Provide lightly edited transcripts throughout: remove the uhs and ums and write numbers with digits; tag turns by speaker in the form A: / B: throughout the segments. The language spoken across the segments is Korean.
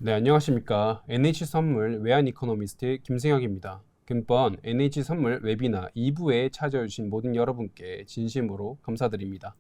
A: 네, 안녕하십니까. NH선물 외환 이코노미스트 김승혁입니다. 금번 NH선물 웨비나 2부에 찾아주신 모든 여러분께 진심으로 감사드립니다.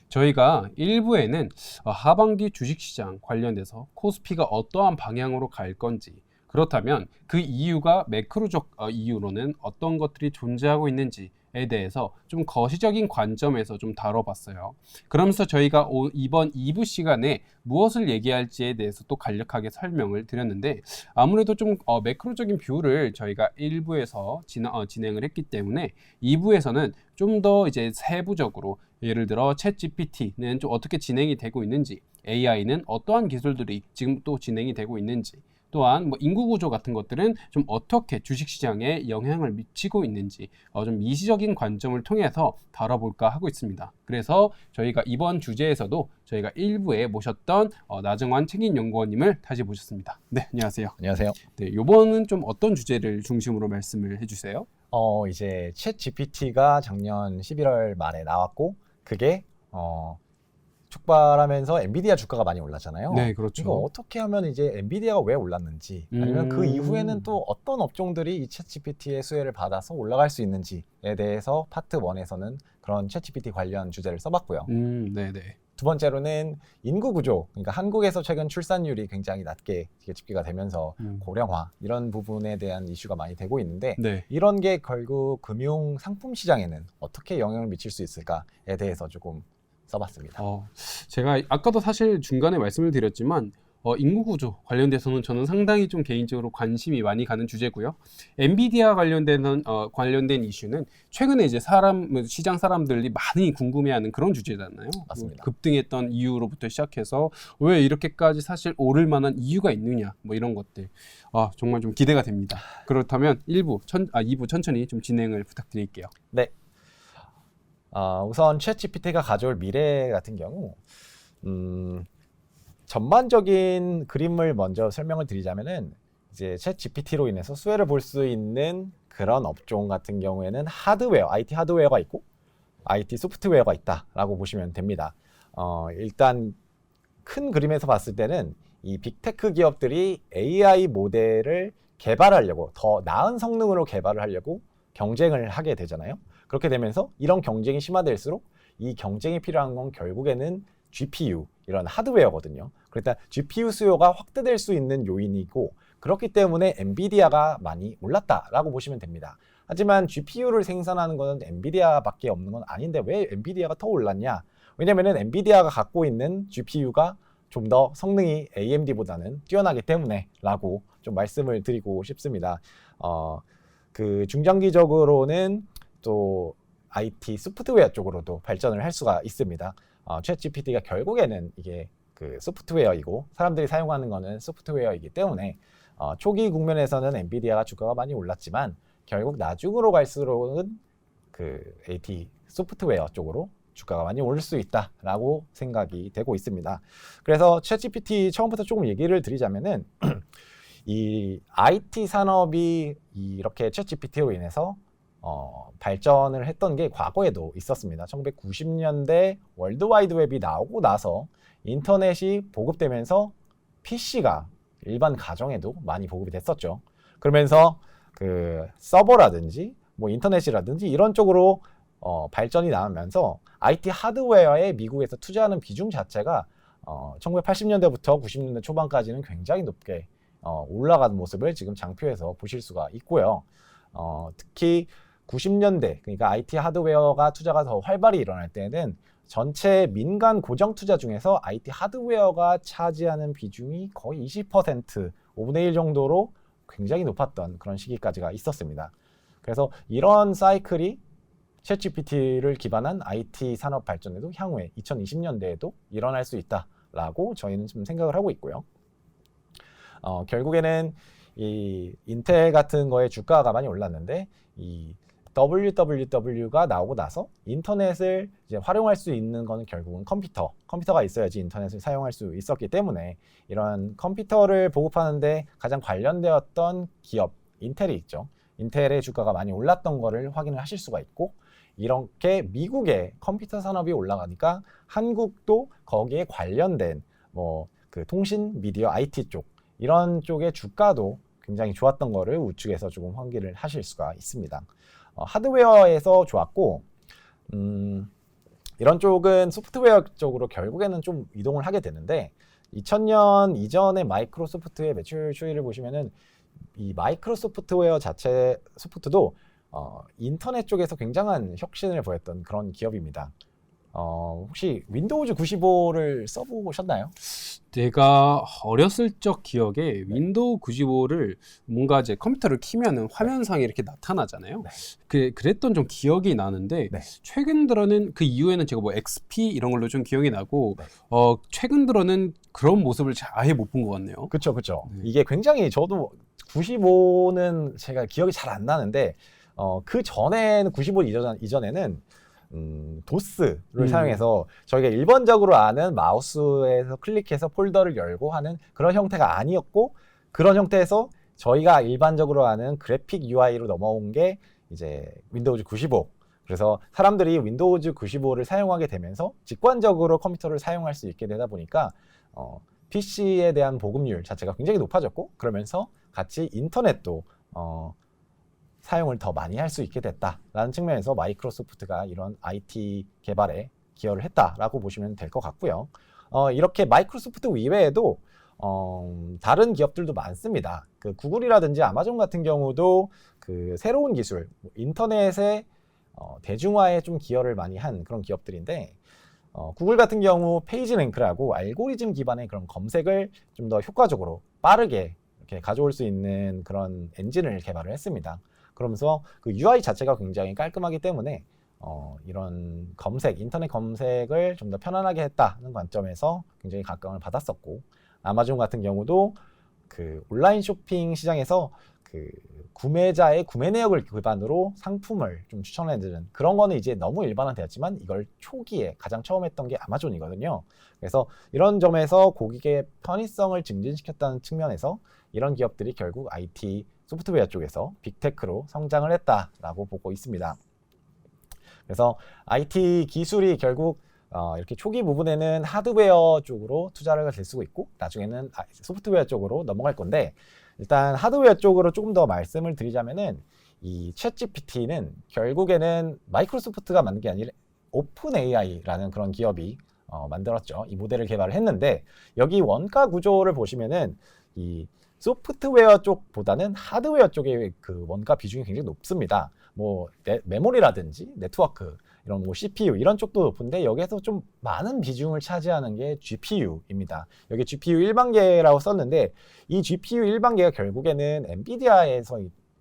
A: 저희가 1부에는 하반기 주식시장 관련돼서 코스피가 어떠한 방향으로 갈 건지, 그렇다면 그 이유가 매크로적 이유로는 어떤 것들이 존재하고 있는지에 대해서 좀 거시적인 관점에서 좀 다뤄봤어요. 그러면서 저희가 이번 2부 시간에 무엇을 얘기할지에 대해서 또 간략하게 설명을 드렸는데, 아무래도 좀 매크로적인 뷰를 저희가 1부에서 진행을 했기 때문에 2부에서는 좀 더 이제 세부적으로, 예를 들어 챗 GPT는 좀 어떻게 진행이 되고 있는지, AI는 어떠한 기술들이 지금 또 진행이 되고 있는지, 또한 뭐 인구 구조 같은 것들은 좀 어떻게 주식시장에 영향을 미치고 있는지 좀 미시적인 관점을 통해서 다뤄볼까 하고 있습니다. 그래서 저희가 이번 주제에서도 저희가 1부에 모셨던 나정환 책임연구원님을 다시 모셨습니다. 네, 안녕하세요.
B: 안녕하세요.
A: 네, 이번은 좀 어떤 주제를 중심으로 말씀을 해주세요.
B: 이제 챗 GPT가 작년 11월 말에 나왔고 그게 촉발하면서 엔비디아 주가가 많이 올랐잖아요.
A: 네, 그렇죠.
B: 이거 어떻게 하면 이제 엔비디아가 왜 올랐는지, 아니면 그 이후에는 또 어떤 업종들이 이 챗 GPT의 수혜를 받아서 올라갈 수 있는지에 대해서 파트 1에서는 그런 챗 GPT 관련 주제를 써봤고요.
A: 네네.
B: 두 번째로는 인구 구조, 그러니까 한국에서 최근 출산율이 굉장히 낮게 집계가 되면서 고령화 이런 부분에 대한 이슈가 많이 되고 있는데,
A: 네.
B: 이런 게 결국 금융 상품 시장에는 어떻게 영향을 미칠 수 있을까에 대해서 조금 써봤습니다.
A: 제가 아까도 사실 중간에 말씀을 드렸지만 인구 구조 관련돼서는 저는 상당히 좀 개인적으로 관심이 많이 가는 주제고요. 엔비디아 관련된 이슈는 최근에 이제 시장 사람들이 많이 궁금해하는 그런 주제잖아요.
B: 맞습니다.
A: 급등했던 이유로부터 시작해서 왜 이렇게까지 사실 오를 만한 이유가 있느냐, 뭐 이런 것들 정말 좀 기대가 됩니다. 그렇다면 2부 천천히 좀 진행을 부탁드릴게요.
B: 네. 우선 챗 GPT가 가져올 미래 같은 경우, 전반적인 그림을 먼저 설명을 드리자면은, 이제 챗 GPT로 인해서 수혜를 볼 수 있는 그런 업종 같은 경우에는 하드웨어, IT 하드웨어가 있고 IT 소프트웨어가 있다라고 보시면 됩니다. 일단 큰 그림에서 봤을 때는 이 빅테크 기업들이 AI 모델을 개발하려고, 더 나은 성능으로 개발을 하려고 경쟁을 하게 되잖아요. 그렇게 되면서 이런 경쟁이 심화될수록 이 경쟁이 필요한 건 결국에는 GPU, 이런 하드웨어거든요. 그러니까 GPU 수요가 확대될 수 있는 요인이고, 그렇기 때문에 엔비디아가 많이 올랐다라고 보시면 됩니다. 하지만 GPU를 생산하는 것은 엔비디아밖에 없는 건 아닌데 왜 엔비디아가 더 올랐냐? 왜냐면은 엔비디아가 갖고 있는 GPU가 좀 더 성능이 AMD보다는 뛰어나기 때문에 라고 좀 말씀을 드리고 싶습니다. 그 중장기적으로는 또 IT 소프트웨어 쪽으로도 발전을 할 수가 있습니다. 챗 GPT가 결국에는 이게 그 소프트웨어이고 사람들이 사용하는 거는 소프트웨어이기 때문에 초기 국면에서는 엔비디아가 주가가 많이 올랐지만 결국 나중으로 갈수록은 그 AT 소프트웨어 쪽으로 주가가 많이 오를 수 있다라고 생각이 되고 있습니다. 그래서 챗 GPT 처음부터 조금 얘기를 드리자면은 이 IT 산업이 이렇게 챗 GPT로 인해서 발전을 했던 게 과거에도 있었습니다. 1990년대 월드와이드 웹이 나오고 나서 인터넷이 보급되면서 PC가 일반 가정에도 많이 보급이 됐었죠. 그러면서 그 서버라든지 뭐 인터넷이라든지 이런 쪽으로 발전이 나오면서 IT 하드웨어에 미국에서 투자하는 비중 자체가 1980년대부터 90년대 초반까지는 굉장히 높게 올라가는 모습을 지금 장표에서 보실 수가 있고요. 특히 90년대, 그러니까 IT 하드웨어가 투자가 더 활발히 일어날 때는 전체 민간 고정 투자 중에서 IT 하드웨어가 차지하는 비중이 거의 20%, 5분의 1 정도로 굉장히 높았던 그런 시기까지가 있었습니다. 그래서 이런 사이클이 챗 GPT를 기반한 IT 산업 발전에도 향후에 2020년대에도 일어날 수 있다라고 저희는 좀 생각을 하고 있고요. 결국에는 이 인텔 같은 거에 주가가 많이 올랐는데, 이 WWW가 나오고 나서 인터넷을 이제 활용할 수 있는 거는 결국은 컴퓨터가 있어야지 인터넷을 사용할 수 있었기 때문에, 이런 컴퓨터를 보급하는데 가장 관련되었던 기업 인텔이 있죠. 인텔의 주가가 많이 올랐던 거를 확인을 하실 수가 있고, 이렇게 미국의 컴퓨터 산업이 올라가니까 한국도 거기에 관련된 뭐 그 통신, 미디어, IT 쪽 이런 쪽의 주가도 굉장히 좋았던 거를 우측에서 조금 확인을 하실 수가 있습니다. 하드웨어에서 좋았고 이런 쪽은 소프트웨어 쪽으로 결국에는 좀 이동을 하게 되는데 2000년 이전의 마이크로소프트의 매출 추이를 보시면은 이 마이크로소프트웨어 자체 소프트도 인터넷 쪽에서 굉장한 혁신을 보였던 그런 기업입니다. 혹시 윈도우즈 95를 써보셨나요?
A: 제가 어렸을 적 기억에 윈도우 95를 뭔가 이제 컴퓨터를 키면은 화면상에 이렇게 나타나잖아요. 그랬던 좀 기억이 나는데 최근 들어는 그 이후에는 제가 뭐 XP 이런 걸로 좀 기억이 나고 최근 들어는 그런 모습을 아예 못 본 것 같네요.
B: 그렇죠. 이게 굉장히 저도 95는 제가 기억이 잘 안 나는데 그 전에는 95 이전에는 도스를 사용해서 저희가 일반적으로 아는 마우스에서 클릭해서 폴더를 열고 하는 그런 형태가 아니었고 그런 형태에서 저희가 일반적으로 아는 그래픽 UI로 넘어온 게 이제 윈도우즈 95. 그래서 사람들이 윈도우즈 95를 사용하게 되면서 직관적으로 컴퓨터를 사용할 수 있게 되다 보니까 PC에 대한 보급률 자체가 굉장히 높아졌고 그러면서 같이 인터넷도 사용을 더 많이 할 수 있게 됐다라는 측면에서 마이크로소프트가 이런 IT 개발에 기여를 했다라고 보시면 될 것 같고요. 이렇게 마이크로소프트 이외에도 다른 기업들도 많습니다. 그 구글이라든지 아마존 같은 경우도 그 새로운 기술, 인터넷의 대중화에 좀 기여를 많이 한 그런 기업들인데 구글 같은 경우 페이지 랭크라고 알고리즘 기반의 그런 검색을 좀 더 효과적으로 빠르게 이렇게 가져올 수 있는 그런 엔진을 개발을 했습니다. 그러면서 그 UI 자체가 굉장히 깔끔하기 때문에 이런 검색, 인터넷 검색을 좀 더 편안하게 했다는 관점에서 굉장히 각광을 받았었고 아마존 같은 경우도 그 온라인 쇼핑 시장에서 그 구매자의 구매 내역을 기반으로 상품을 좀 추천해드리는 그런 거는 이제 너무 일반화되었지만 이걸 초기에 가장 처음 했던 게 아마존이거든요. 그래서 이런 점에서 고객의 편의성을 증진시켰다는 측면에서 이런 기업들이 결국 IT 소프트웨어 쪽에서 빅테크로 성장을 했다라고 보고 있습니다. 그래서 IT 기술이 결국 이렇게 초기 부분에는 하드웨어 쪽으로 투자를 될 수 있고 나중에는 소프트웨어 쪽으로 넘어갈 건데 일단 하드웨어 쪽으로 조금 더 말씀을 드리자면은 이 챗GPT는 결국에는 마이크로소프트가 만든 게 아니라 오픈 AI라는 그런 기업이 만들었죠. 이 모델을 개발을 했는데 여기 원가 구조를 보시면은 이 소프트웨어 쪽보다는 하드웨어 쪽의 그 원가 비중이 굉장히 높습니다. 뭐 메모리라든지 네트워크 이런 뭐 CPU 이런 쪽도 높은데 여기에서 좀 많은 비중을 차지하는 게 GPU입니다. 여기 GPU 1반계라고 썼는데 이 GPU 1반계가 결국에는 엔비디아에서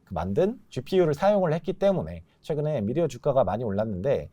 B: 만든 GPU를 사용을 했기 때문에 최근에 엔비디아 주가가 많이 올랐는데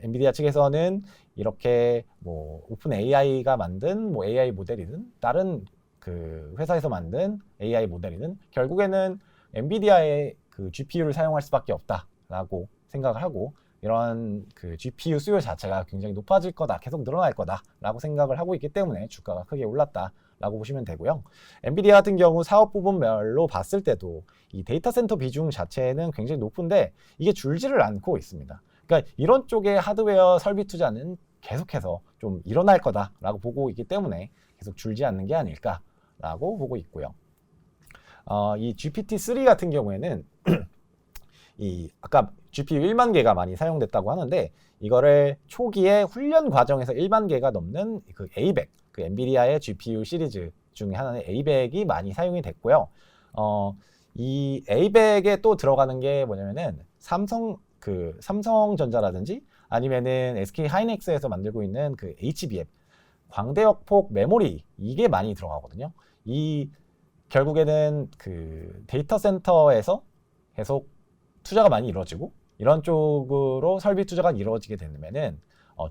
B: 엔비디아 측에서는 이렇게 뭐 오픈 AI가 만든 뭐 AI 모델이든 다른 그 회사에서 만든 AI 모델이든 결국에는 엔비디아의 그 GPU를 사용할 수밖에 없다라고 생각을 하고 이런 그 GPU 수요 자체가 굉장히 높아질 거다, 계속 늘어날 거다라고 생각을 하고 있기 때문에 주가가 크게 올랐다라고 보시면 되고요. 엔비디아 같은 경우 사업 부분별로 봤을 때도 이 데이터 센터 비중 자체는 굉장히 높은데 이게 줄지를 않고 있습니다. 그러니까 이런 쪽의 하드웨어 설비 투자는 계속해서 좀 일어날 거다라고 보고 있기 때문에 계속 줄지 않는 게 아닐까라고 보고 있고요. 이 GPT-3 같은 경우에는 이 아까 GPU 1만 개가 많이 사용됐다고 하는데 이거를 초기에 훈련 과정에서 1만 개가 넘는 그 A100, 그 엔비디아의 GPU 시리즈 중에 하나는 A100이 많이 사용이 됐고요. 이 A100에 또 들어가는 게 뭐냐면은 삼성전자라든지 아니면은 SK 하이닉스에서 만들고 있는 그 HBM 광대역폭 메모리 이게 많이 들어가거든요. 이 결국에는 그 데이터 센터에서 계속 투자가 많이 이루어지고 이런 쪽으로 설비 투자가 이루어지게 되면은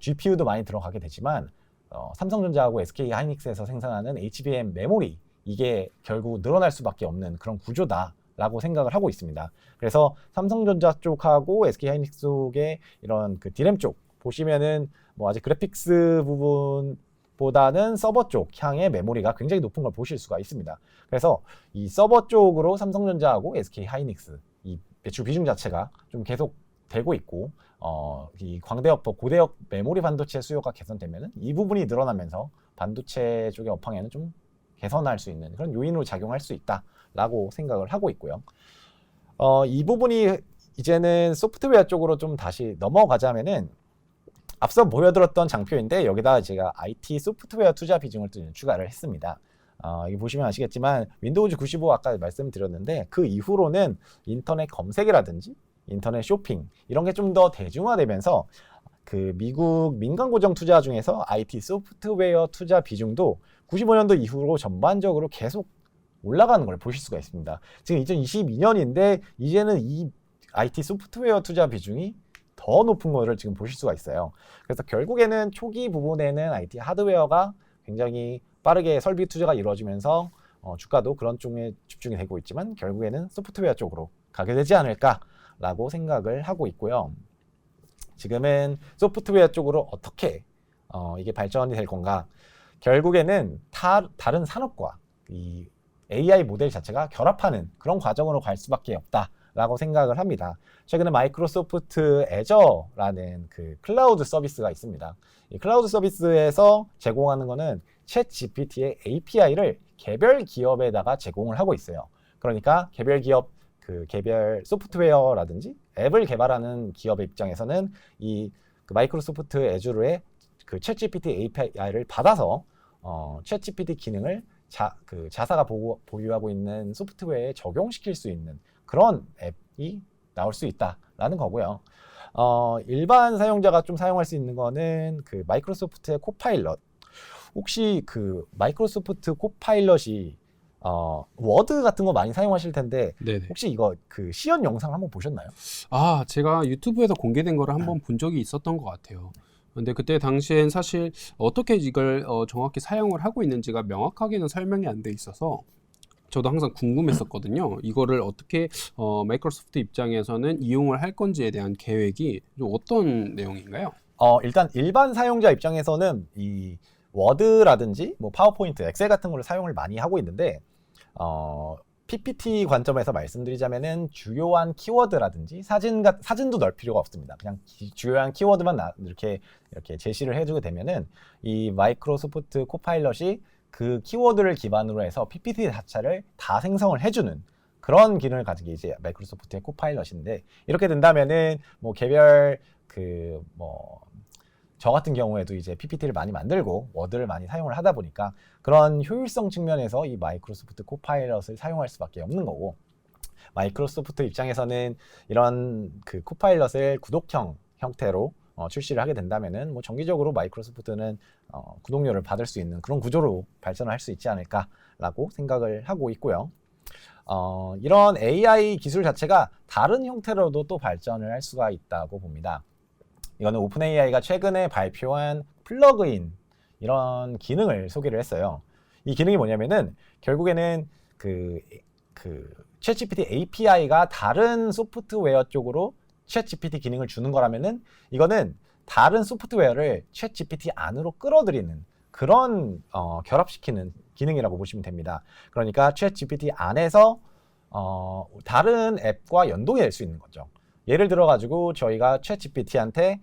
B: GPU도 많이 들어가게 되지만 삼성전자하고 SK 하이닉스에서 생산하는 HBM 메모리 이게 결국 늘어날 수밖에 없는 그런 구조다라고 생각을 하고 있습니다. 그래서 삼성전자 쪽하고 SK 하이닉스 쪽의 이런 그 디램 쪽 보시면은 뭐 아직 그래픽스 부분보다는 서버 쪽 향의 메모리가 굉장히 높은 걸 보실 수가 있습니다. 그래서 이 서버 쪽으로 삼성전자하고 SK 하이닉스 이 매출 비중 자체가 좀 계속 되고 있고 이 광대역폭 고대역 메모리 반도체 수요가 개선되면은 이 부분이 늘어나면서 반도체 쪽의 업황에는 좀 개선할 수 있는 그런 요인으로 작용할 수 있다라고 생각을 하고 있고요. 이 부분이 이제는 소프트웨어 쪽으로 좀 다시 넘어가자면은 앞서 보여드렸던 장표인데 여기다 제가 IT 소프트웨어 투자 비중을 또 추가를 했습니다. 여기 보시면 아시겠지만 윈도우즈 95 아까 말씀드렸는데 그 이후로는 인터넷 검색이라든지 인터넷 쇼핑 이런 게 좀 더 대중화되면서 그 미국 민간 고정 투자 중에서 IT 소프트웨어 투자 비중도 95년도 이후로 전반적으로 계속 올라가는 걸 보실 수가 있습니다. 지금 2022년인데 이제는 이 IT 소프트웨어 투자 비중이 더 높은 거를 지금 보실 수가 있어요. 그래서 결국에는 초기 부분에는 IT 하드웨어가 굉장히 빠르게 설비 투자가 이루어지면서 주가도 그런 쪽에 집중이 되고 있지만 결국에는 소프트웨어 쪽으로 가게 되지 않을까라고 생각을 하고 있고요. 지금은 소프트웨어 쪽으로 어떻게 이게 발전이 될 건가? 결국에는 다른 산업과 이 AI 모델 자체가 결합하는 그런 과정으로 갈 수밖에 없다라고 생각을 합니다. 최근에 마이크로소프트 애저라는 그 클라우드 서비스가 있습니다. 이 클라우드 서비스에서 제공하는 거는 챗 GPT의 API를 개별 기업에다가 제공을 하고 있어요. 그러니까 개별 기업 개별 소프트웨어라든지 앱을 개발하는 기업의 입장에서는 그 마이크로소프트 애주르의 그 챗GPT API를 받아서 챗GPT 기능을 자사가 보유하고 있는 소프트웨어에 적용시킬 수 있는 그런 앱이 나올 수 있다라는 거고요. 일반 사용자가 좀 사용할 수 있는 거는 그 마이크로소프트의 코파일럿. 혹시 그 마이크로소프트 코파일럿이 워드 같은 거 많이 사용하실 텐데
A: 네네.
B: 혹시 이거 그 시연 영상 한번 보셨나요?
A: 제가 유튜브에서 공개된 거를 한번 본 적이 있었던 것 같아요. 근데 그때 당시엔 사실 어떻게 이걸 정확히 사용을 하고 있는지가 명확하게는 설명이 안 돼 있어서 저도 항상 궁금했었거든요. 이거를 어떻게 마이크로소프트 입장에서는 이용을 할 건지에 대한 계획이 좀 어떤 내용인가요?
B: 일단 일반 사용자 입장에서는 이 워드라든지 뭐 파워포인트, 엑셀 같은 걸 사용을 많이 하고 있는데 PPT 관점에서 말씀드리자면은 주요한 키워드라든지 사진도 넣을 필요가 없습니다. 그냥 주요한 키워드만 이렇게 제시를 해주게 되면은 이 마이크로소프트 코파일럿이 그 키워드를 기반으로 해서 PPT 자체를 다 생성을 해주는 그런 기능을 가진 게 이제 마이크로소프트의 코파일럿인데 이렇게 된다면은 뭐 개별 저 같은 경우에도 이제 PPT를 많이 만들고 워드를 많이 사용을 하다 보니까 그런 효율성 측면에서 이 마이크로소프트 코파일럿을 사용할 수밖에 없는 거고 마이크로소프트 입장에서는 이런 그 코파일럿을 구독형 형태로 출시를 하게 된다면은 뭐 정기적으로 마이크로소프트는 구독료를 받을 수 있는 그런 구조로 발전을 할 수 있지 않을까라고 생각을 하고 있고요. 이런 AI 기술 자체가 다른 형태로도 또 발전을 할 수가 있다고 봅니다. 이거는 오픈 AI가 최근에 발표한 플러그인 이런 기능을 소개를 했어요. 이 기능이 뭐냐면은 결국에는 그 챗GPT API가 다른 소프트웨어 쪽으로 챗GPT 기능을 주는 거라면은 이거는 다른 소프트웨어를 챗GPT 안으로 끌어들이는 그런 결합시키는 기능이라고 보시면 됩니다. 그러니까 챗GPT 안에서 다른 앱과 연동이 될 수 있는 거죠. 예를 들어 가지고 저희가 챗GPT한테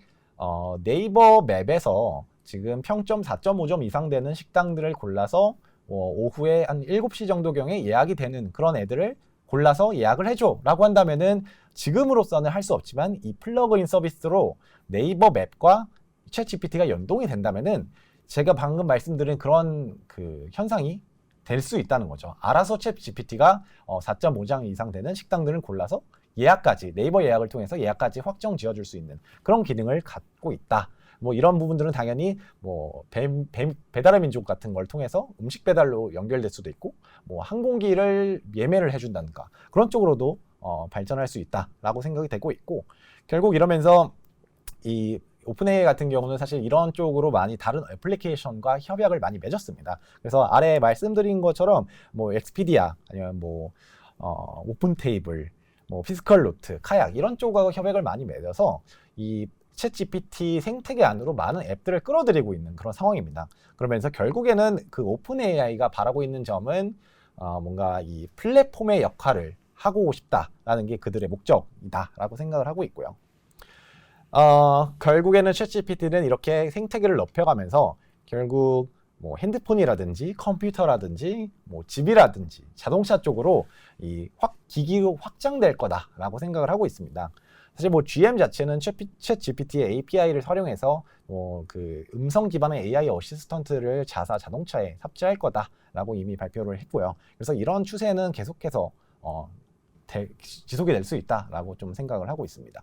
B: 네이버 맵에서 지금 평점 4.5점 이상 되는 식당들을 골라서 오후에 한 7시 정도경에 예약이 되는 그런 애들을 골라서 예약을 해줘 라고 한다면은 지금으로서는 할 수 없지만 이 플러그인 서비스로 네이버 맵과 챗GPT가 연동이 된다면은 제가 방금 말씀드린 그런 그 현상이 될 수 있다는 거죠. 알아서 챗GPT가 4.5장 이상 되는 식당들을 골라서 예약까지 네이버 예약을 통해서 예약까지 확정 지어줄 수 있는 그런 기능을 갖고 있다. 뭐 이런 부분들은 당연히 뭐 배달의 민족 같은 걸 통해서 음식 배달로 연결될 수도 있고 뭐 항공기를 예매를 해준다든가 그런 쪽으로도 발전할 수 있다라고 생각이 되고 있고 결국 이러면서 이 오픈 AI 같은 경우는 사실 이런 쪽으로 많이 다른 애플리케이션과 협약을 많이 맺었습니다. 그래서 아래 말씀드린 것처럼 뭐 엑스피디아 아니면 뭐 오픈 테이블 뭐 피스컬 노트, 카약 이런 쪽하고 협약을 많이 맺어서 이 챗GPT 생태계 안으로 많은 앱들을 끌어들이고 있는 그런 상황입니다. 그러면서 결국에는 그 오픈 AI가 바라고 있는 점은 뭔가 이 플랫폼의 역할을 하고 싶다라는 게 그들의 목적이다라고 생각을 하고 있고요. 결국에는 챗GPT는 이렇게 생태계를 넓혀가면서 결국 뭐 핸드폰이라든지 컴퓨터라든지 뭐 집이라든지 자동차 쪽으로 이 기기가 확장될 거다라고 생각을 하고 있습니다. 사실 뭐 GM 자체는 챗 GPT의 API를 활용해서 그 음성 기반의 AI 어시스턴트를 자동차에 탑재할 거다라고 이미 발표를 했고요. 그래서 이런 추세는 계속해서 지속이 될 수 있다라고 좀 생각을 하고 있습니다.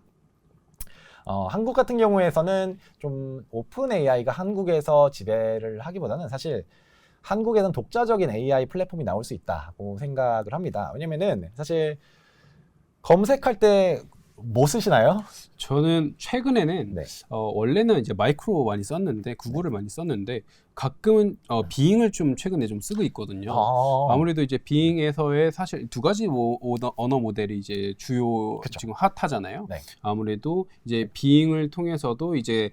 B: 한국 같은 경우에서는 좀 오픈 AI가 한국에서 지배를 하기보다는 사실 한국에는 독자적인 AI 플랫폼이 나올 수 있다고 생각을 합니다. 왜냐면은 사실 검색할 때 뭐 쓰시나요?
A: 저는 최근에는
B: 네.
A: 원래는 이제 마이크로 많이 썼는데 구글을 많이 썼는데 가끔은 빙을 좀 최근에 좀 쓰고 있거든요. 아무래도 이제 빙에서의 사실 두 가지 언어 모델이 이제 주요
B: 그쵸.
A: 지금 핫하잖아요.
B: 네.
A: 아무래도 이제 빙을 통해서도 이제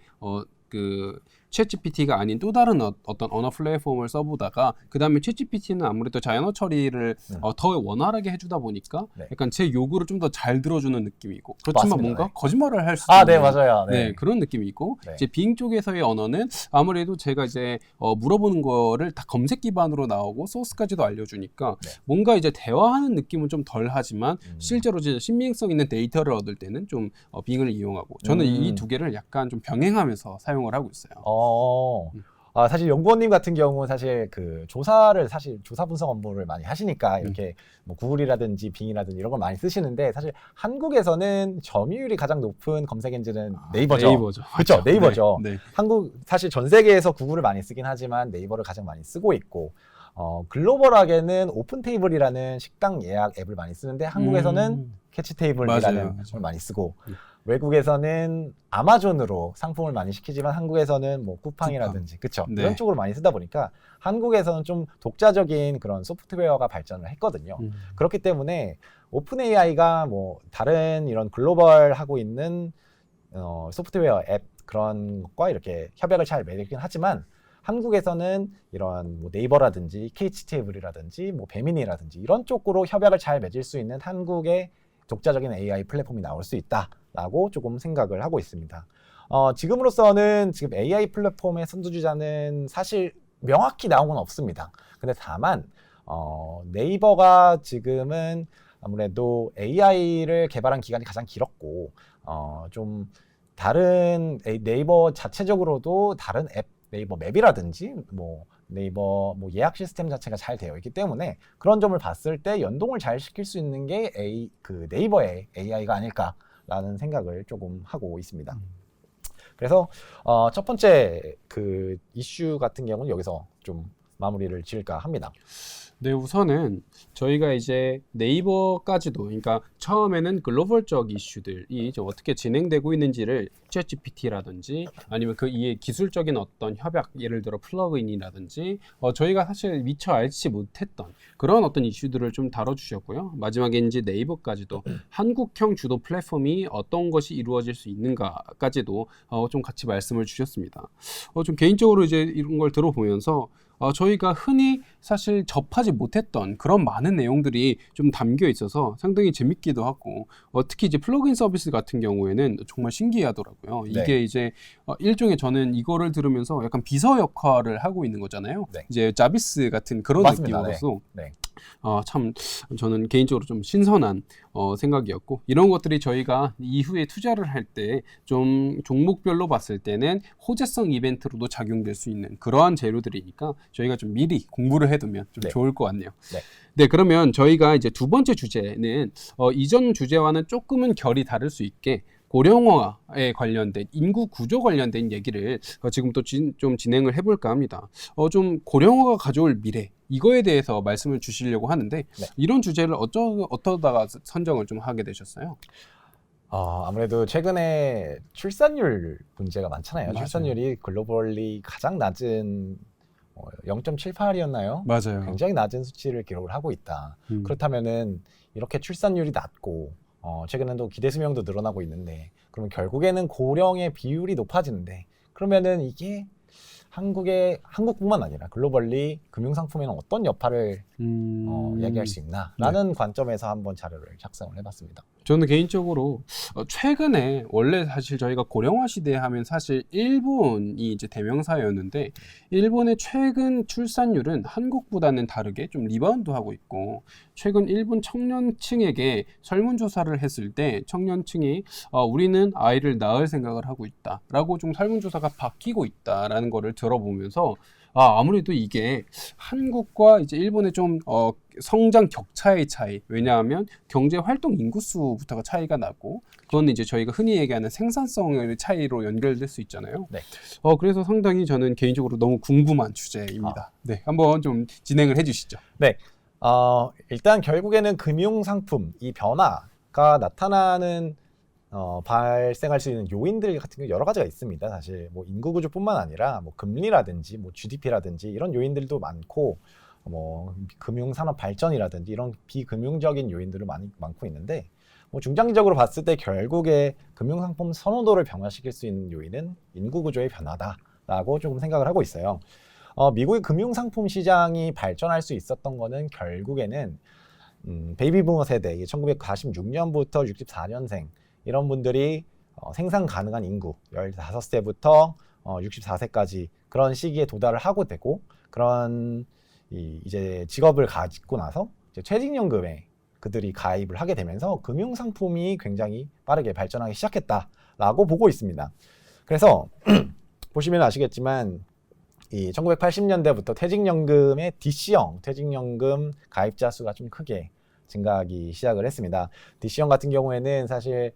A: 그 챗GPT가 아닌 또 다른 어떤 언어 플랫폼을 써보다가 그 다음에 챗GPT는 아무래도 자연어 처리를 더 원활하게 해주다 보니까
B: 네.
A: 약간 제 요구를 좀 더 잘 들어주는 느낌이고 그렇지만
B: 맞습니다.
A: 뭔가
B: 네.
A: 거짓말을 할 수도
B: 네,
A: 있는
B: 맞아요.
A: 네, 그런 느낌이 있고
B: 네.
A: 이제 빙 쪽에서의 언어는 아무래도 제가 이제 물어보는 거를 다 검색 기반으로 나오고 소스까지도 알려주니까
B: 네.
A: 뭔가 이제 대화하는 느낌은 좀 덜하지만 실제로 이제 신빙성 있는 데이터를 얻을 때는 좀 빙을 이용하고 저는 이 두 개를 약간 좀 병행하면서 사용을 하고 있어요.
B: 사실 연구원님 같은 경우 사실 그 조사 분석 업무를 많이 하시니까 이렇게 뭐 구글이라든지 빙이라든지 이런 걸 많이 쓰시는데 사실 한국에서는 점유율이 가장 높은 검색 엔진은 네이버죠. 그렇죠, 네이버죠.
A: 네.
B: 한국 사실 전 세계에서 구글을 많이 쓰긴 하지만 네이버를 가장 많이 쓰고 있고 글로벌하게는 오픈 테이블이라는 식당 예약 앱을 많이 쓰는데 한국에서는 캐치 테이블이라는 걸 많이 쓰고 외국에서는 아마존으로 상품을 많이 시키지만 한국에서는 뭐 쿠팡이라든지 그쵸
A: 네.
B: 이런 쪽으로 많이 쓰다 보니까 한국에서는 좀 독자적인 그런 소프트웨어가 발전을 했거든요. 그렇기 때문에 오픈 AI가 뭐 다른 이런 글로벌 하고 있는 소프트웨어 앱 그런 것과 이렇게 협약을 잘 맺긴 하지만 한국에서는 이런 뭐 네이버라든지 캐치 테이블이라든지 뭐 배민이라든지 이런 쪽으로 협약을 잘 맺을 수 있는 한국의 독자적인 AI 플랫폼이 나올 수 있다라고 조금 생각을 하고 있습니다. 지금으로서는 지금 AI 플랫폼의 선두주자는 사실 명확히 나온 건 없습니다. 근데 다만 네이버가 지금은 아무래도 AI를 개발한 기간이 가장 길었고 좀 다른 네이버 자체적으로도 다른 앱 네이버 맵이라든지 뭐 네이버 뭐 예약 시스템 자체가 잘 되어 있기 때문에 그런 점을 봤을 때 연동을 잘 시킬 수 있는 게 그 네이버의 AI가 아닐까라는 생각을 조금 하고 있습니다. 그래서 첫 번째 그 이슈 같은 경우는 여기서 좀 마무리를 지을까 합니다.
A: 네, 우선은 저희가 이제 네이버까지도, 그러니까 처음에는 글로벌적 이슈들이 좀 어떻게 진행되고 있는지를 챗GPT라든지 아니면 그 이에 기술적인 어떤 협약, 예를 들어 플러그인이라든지 저희가 사실 미처 알지 못했던 그런 어떤 이슈들을 좀 다뤄주셨고요. 마지막에 이제 네이버까지도 한국형 주도 플랫폼이 어떤 것이 이루어질 수 있는가까지도 좀 같이 말씀을 주셨습니다. 좀 개인적으로 이제 이런 걸 들어보면서 저희가 흔히 사실 접하지 못했던 그런 많은 내용들이 좀 담겨 있어서 상당히 재밌기도 하고 특히 이제 플러그인 서비스 같은 경우에는 정말 신기하더라고요.
B: 네.
A: 이게 이제 일종의 저는 이거를 들으면서 약간 비서 역할을 하고 있는 거잖아요.
B: 네.
A: 이제 자비스 같은 그런
B: 맞습니다.
A: 느낌으로서
B: 네.
A: 참 저는 개인적으로 좀 신선한 생각이었고 이런 것들이 저희가 이후에 투자를 할 때 좀 종목별로 봤을 때는 호재성 이벤트로도 작용될 수 있는 그러한 재료들이니까 저희가 좀 미리 공부를 해두면 좀
B: 네.
A: 좋을 것 같네요.
B: 네.
A: 네, 그러면 저희가 이제 두 번째 주제는 이전 주제와는 조금은 결이 다를 수 있게 고령화에 관련된 인구 구조 관련된 얘기를 지금부터 좀 진행을 해볼까 합니다. 좀 고령화가 가져올 미래 이거에 대해서 말씀을 주시려고 하는데
B: 네.
A: 이런 주제를 어떠다가 선정을 좀 하게 되셨어요?
B: 아무래도 최근에 출산율 문제가 많잖아요.
A: 맞아요.
B: 출산율이 글로벌리 가장 낮은 0.78이었나요?
A: 맞아요.
B: 굉장히 낮은 수치를 기록을 하고 있다. 그렇다면은 이렇게 출산율이 낮고 최근에는 또 기대 수명도 늘어나고 있는데 그러면 결국에는 고령의 비율이 높아지는데 그러면은 이게 한국뿐만 아니라 글로벌리 금융 상품에는 어떤 여파를 이야기할 수 있나라는 관점에서 한번 자료를 작성을 해봤습니다.
A: 저는 개인적으로 최근에 원래 사실 저희가 고령화 시대 하면 사실 일본이 이제 대명사였는데 일본의 최근 출산율은 한국보다는 다르게 좀 리바운드하고 있고 최근 일본 청년층에게 설문조사를 했을 때 청년층이 우리는 아이를 낳을 생각을 하고 있다라고 좀 설문조사가 바뀌고 있다라는 거를 들어보면서 아무래도 이게 한국과 이제 일본의 좀 성장 격차의 차이. 왜냐하면 경제 활동 인구수부터가 차이가 나고 그건 이제 저희가 흔히 얘기하는 생산성의 차이로 연결될 수 있잖아요.
B: 네.
A: 그래서 상당히 저는 개인적으로 너무 궁금한 주제입니다. 네, 한번 좀 진행을 해주시죠.
B: 네. 일단 결국에는 금융 상품 이 변화가 나타나는 발생할 수 있는 요인들 같은 게 여러 가지가 있습니다. 사실 뭐 인구 구조뿐만 아니라 뭐 금리라든지 뭐 GDP라든지 이런 요인들도 많고 뭐 금융 산업 발전이라든지 이런 비금융적인 요인들을 많고 있는데 뭐 중장기적으로 봤을 때 결국에 금융 상품 선호도를 변화시킬 수 있는 요인은 인구 구조의 변화다라고 조금 생각을 하고 있어요. 미국의 금융 상품 시장이 발전할 수 있었던 거는 결국에는 베이비 부머 세대 1946년부터 64년생 이런 분들이 생산 가능한 인구 15세부터 64세까지 그런 시기에 도달을 하고 되고 그런 이제 직업을 가지고 나서 이제 퇴직연금에 그들이 가입을 하게 되면서 금융상품이 굉장히 빠르게 발전하기 시작했다라고 보고 있습니다. 그래서 보시면 아시겠지만 이 1980년대부터 퇴직연금의 DC형 퇴직연금 가입자 수가 좀 크게 증가하기 시작을 했습니다. DC형 같은 경우에는 사실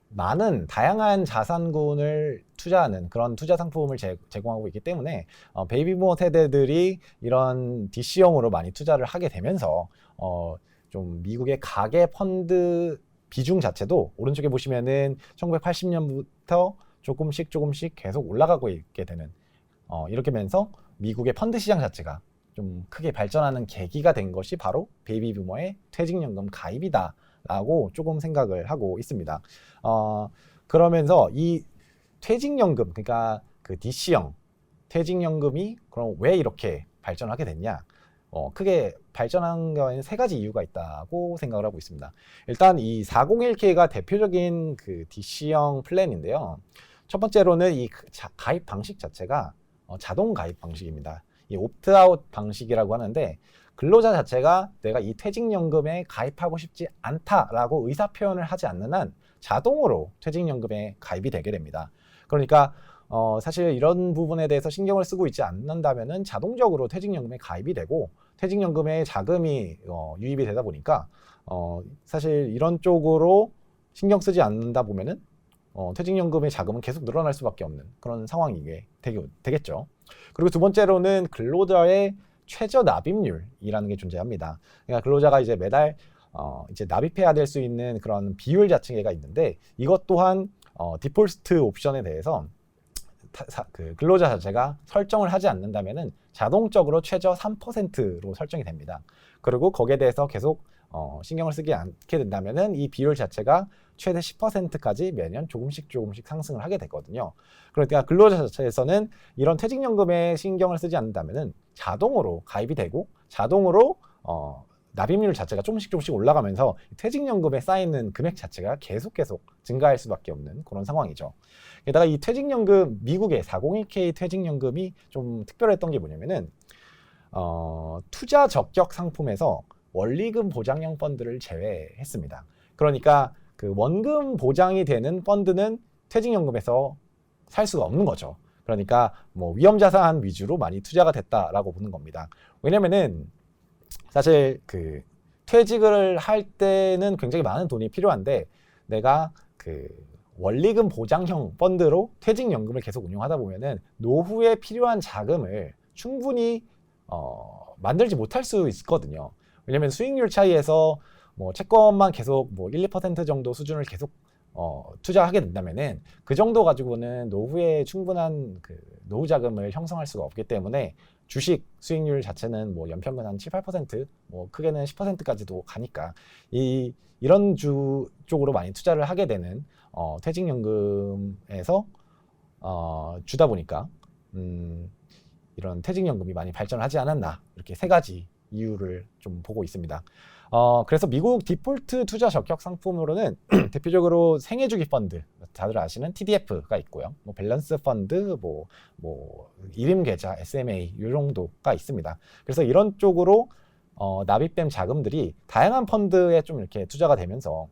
B: 많은 다양한 자산군을 투자하는 그런 투자 상품을 제공하고 있기 때문에 베이비부머 세대들이 이런 DC형으로 많이 투자를 하게 되면서 좀 미국의 가계 펀드 비중 자체도 오른쪽에 보시면은 1980년부터 조금씩 계속 올라가고 있게 되는 이렇게 되면서 미국의 펀드 시장 자체가 좀 크게 발전하는 계기가 된 것이 바로 베이비부머의 퇴직연금 가입이다 라고 조금 생각을 하고 있습니다. 그러면서 이 퇴직연금, 그러니까 그 DC형 퇴직연금이 그럼 왜 이렇게 발전하게 됐냐? 크게 발전한 거에는 세 가지 이유가 있다고 생각을 하고 있습니다. 일단 이 401k가 대표적인 그 DC형 플랜인데요. 첫 번째로는 이 가입 방식 자체가 자동 가입 방식입니다. 이 옵트아웃 방식이라고 하는데 근로자 자체가 내가 이 퇴직연금에 가입하고 싶지 않다라고 의사표현을 하지 않는 한 자동으로 퇴직연금에 가입이 되게 됩니다. 그러니까 사실 이런 부분에 대해서 신경을 쓰고 있지 않는다면은 자동적으로 퇴직연금에 가입이 되고 퇴직연금에 자금이 유입이 되다 보니까 사실 이런 쪽으로 신경 쓰지 않는다 보면은 퇴직연금의 자금은 계속 늘어날 수밖에 없는 그런 상황이 되겠죠. 그리고 두 번째로는 근로자의 최저 납입률이라는 게 존재합니다. 그러니까 근로자가 이제 매달 이제 납입해야 될 수 있는 그런 비율 자체가 있는데 이것 또한 디폴트 옵션에 대해서 그 근로자 자체가 설정을 하지 않는다면은 자동적으로 최저 3%로 설정이 됩니다. 그리고 거기에 대해서 계속 신경을 쓰지 않게 된다면은 이 비율 자체가 최대 10%까지 매년 조금씩 상승을 하게 되거든요. 그러니까 근로자 자체에서는 이런 퇴직연금에 신경을 쓰지 않는다면은 자동으로 가입이 되고 자동으로 납입률 자체가 조금씩 올라가면서 퇴직연금에 쌓이는 금액 자체가 계속 증가할 수밖에 없는 그런 상황이죠. 게다가 이 퇴직연금, 미국의 401k 퇴직연금이 좀 특별했던 게 뭐냐면은 투자 적격 상품에서 원리금 보장형 펀드를 제외했습니다. 그러니까 그 원금 보장이 되는 펀드는 퇴직연금에서 살 수가 없는 거죠. 그러니까 뭐 위험자산 위주로 많이 투자가 됐다라고 보는 겁니다. 왜냐면은 사실 그 퇴직을 할 때는 굉장히 많은 돈이 필요한데 내가 그 원리금 보장형 펀드로 퇴직연금을 계속 운용하다 보면은 노후에 필요한 자금을 충분히 만들지 못할 수 있거든요. 왜냐면 수익률 차이에서 뭐 채권만 계속 뭐 1, 2% 정도 수준을 계속 투자하게 된다면은 그 정도 가지고는 노후에 충분한 그 노후 자금을 형성할 수가 없기 때문에 주식 수익률 자체는 뭐 연평균 한 7, 8%, 뭐 크게는 10%까지도 가니까 이런 쪽으로 많이 투자를 하게 되는 퇴직연금에서 주다 보니까 이런 퇴직연금이 많이 발전하지 않았나 이렇게 세 가지 이유를 좀 보고 있습니다. 그래서 미국 디폴트 투자 적격 상품으로는 대표적으로 생애주기 펀드, 다들 아시는 TDF가 있고요. 뭐 밸런스 펀드, 뭐 이름 계좌, SMA 이 정도가 있습니다. 그래서 이런 쪽으로 납입된 자금들이 다양한 펀드에 좀 이렇게 투자가 되면서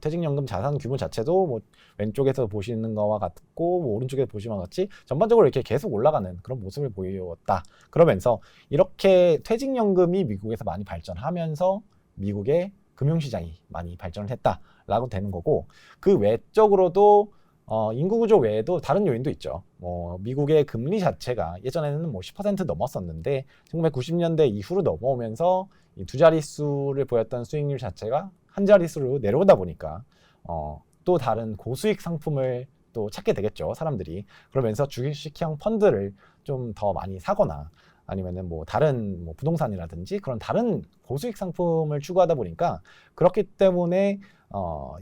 B: 퇴직연금 자산 규모 자체도 뭐 왼쪽에서 보시는 거와 같고 뭐 오른쪽에서 보시는 것 같이 전반적으로 이렇게 계속 올라가는 그런 모습을 보였다. 그러면서 이렇게 퇴직연금이 미국에서 많이 발전하면서 미국의 금융시장이 많이 발전을 했다라고 되는 거고, 그 외적으로도 인구 구조 외에도 다른 요인도 있죠. 미국의 금리 자체가 예전에는 뭐 10% 넘었었는데 1990년대 이후로 넘어오면서 이 두 자릿수를 보였던 수익률 자체가 한 자릿수로 내려오다 보니까 또 다른 고수익 상품을 또 찾게 되겠죠, 사람들이. 그러면서 주식형 펀드를 좀 더 많이 사거나 아니면은 뭐 다른 뭐 부동산이라든지 그런 다른 고수익 상품을 추구하다 보니까, 그렇기 때문에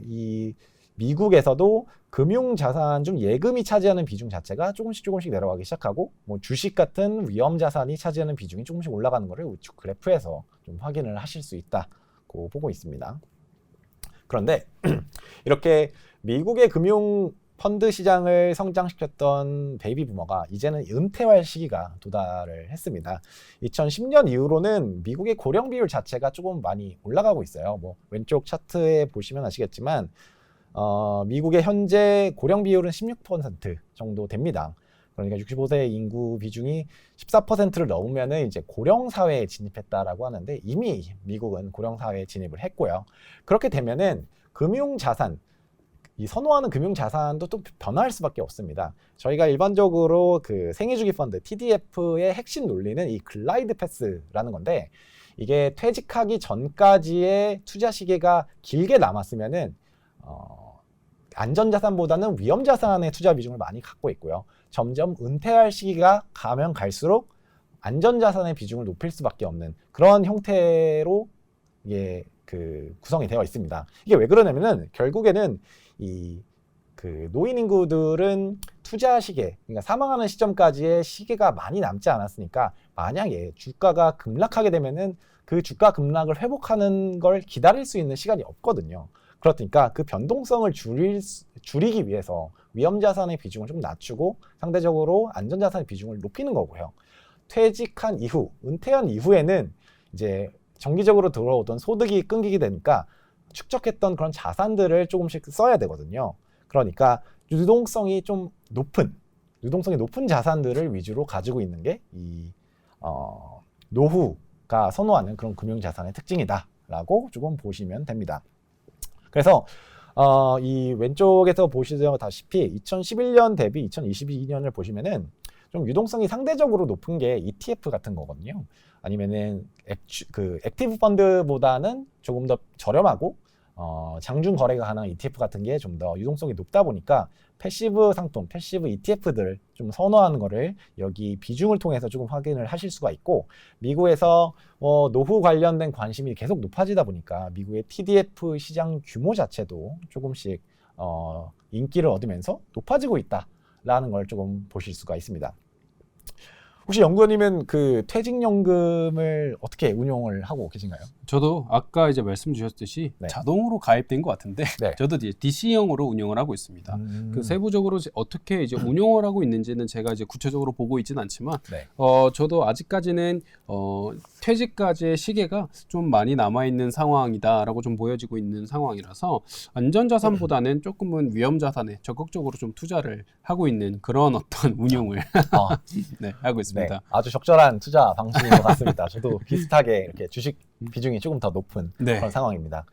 B: 이 미국에서도 금융자산 중 예금이 차지하는 비중 자체가 조금씩 내려가기 시작하고, 뭐 주식 같은 위험 자산이 차지하는 비중이 조금씩 올라가는 것을 우측 그래프에서 좀 확인을 하실 수 있다고 보고 있습니다. 그런데 이렇게 미국의 금융 펀드 시장을 성장시켰던 베이비 부머가 이제는 은퇴할 시기가 도달을 했습니다. 2010년 이후로는 미국의 고령 비율 자체가 조금 많이 올라가고 있어요. 뭐 왼쪽 차트에 보시면 아시겠지만 미국의 현재 고령 비율은 16% 정도 됩니다. 그러니까 65세 인구 비중이 14%를 넘으면은 이제 고령 사회에 진입했다라고 하는데, 이미 미국은 고령 사회에 진입을 했고요. 그렇게 되면은 금융 자산, 이 선호하는 금융 자산도 또 변화할 수밖에 없습니다. 저희가 일반적으로 그 생애주기 펀드 TDF의 핵심 논리는 이 글라이드 패스라는 건데, 이게 퇴직하기 전까지의 투자 시기가 길게 남았으면은 안전자산보다는 위험자산의 투자 비중을 많이 갖고 있고요. 점점 은퇴할 시기가 가면 갈수록 안전자산의 비중을 높일 수밖에 없는 그런 형태로 이게 그 구성이 되어 있습니다. 이게 왜 그러냐면은 결국에는 이 그 노인 인구들은 투자 시계, 그러니까 사망하는 시점까지의 시계가 많이 남지 않았으니까, 만약에 주가가 급락하게 되면은 그 주가 급락을 회복하는 걸 기다릴 수 있는 시간이 없거든요. 그렇으니까 그 변동성을 줄이기 위해서 위험자산의 비중을 좀 낮추고 상대적으로 안전자산의 비중을 높이는 거고요. 퇴직한 이후, 은퇴한 이후에는 이제 정기적으로 들어오던 소득이 끊기게 되니까 축적했던 그런 자산들을 조금씩 써야 되거든요. 그러니까 유동성이 높은 자산들을 위주로 가지고 있는 게 이 노후가 선호하는 그런 금융자산의 특징이다라고 조금 보시면 됩니다. 그래서 이 왼쪽에서 보시다시피 2011년 대비 2022년을 보시면은 좀 유동성이 상대적으로 높은 게 ETF 같은 거거든요. 아니면은 액티브 펀드보다는 조금 더 저렴하고 장중 거래가 가능한 ETF 같은 게 좀 더 유동성이 높다 보니까 패시브 상품, 패시브 ETF들을 좀 선호하는 거를 여기 비중을 통해서 조금 확인을 하실 수가 있고, 미국에서 노후 관련된 관심이 계속 높아지다 보니까 미국의 TDF 시장 규모 자체도 조금씩 인기를 얻으면서 높아지고 있다라는 걸 조금 보실 수가 있습니다. 혹시 연구원님은 그 퇴직연금을 어떻게 운용을 하고 계신가요?
A: 저도 아까 이제 말씀 주셨듯이
B: 네.
A: 자동으로 가입된 것 같은데
B: 네.
A: 저도 이제 DC형으로 운영을 하고 있습니다. 그 세부적으로 어떻게 이제 운용을 하고 있는지는 제가 이제 구체적으로 보고 있지는 않지만
B: 네.
A: 저도 아직까지는 퇴직까지의 시계가 좀 많이 남아 있는 상황이다라고 좀 보여지고 있는 상황이라서 안전자산보다는 조금은 위험자산에 적극적으로 좀 투자를 하고 있는 그런 어떤 운용을 네, 하고 있습니다.
B: 네, 아주 적절한 투자 방식인 것 같습니다. 저도 비슷하게 이렇게 주식 비중이 조금 더 높은
A: 네.
B: 그런 상황입니다.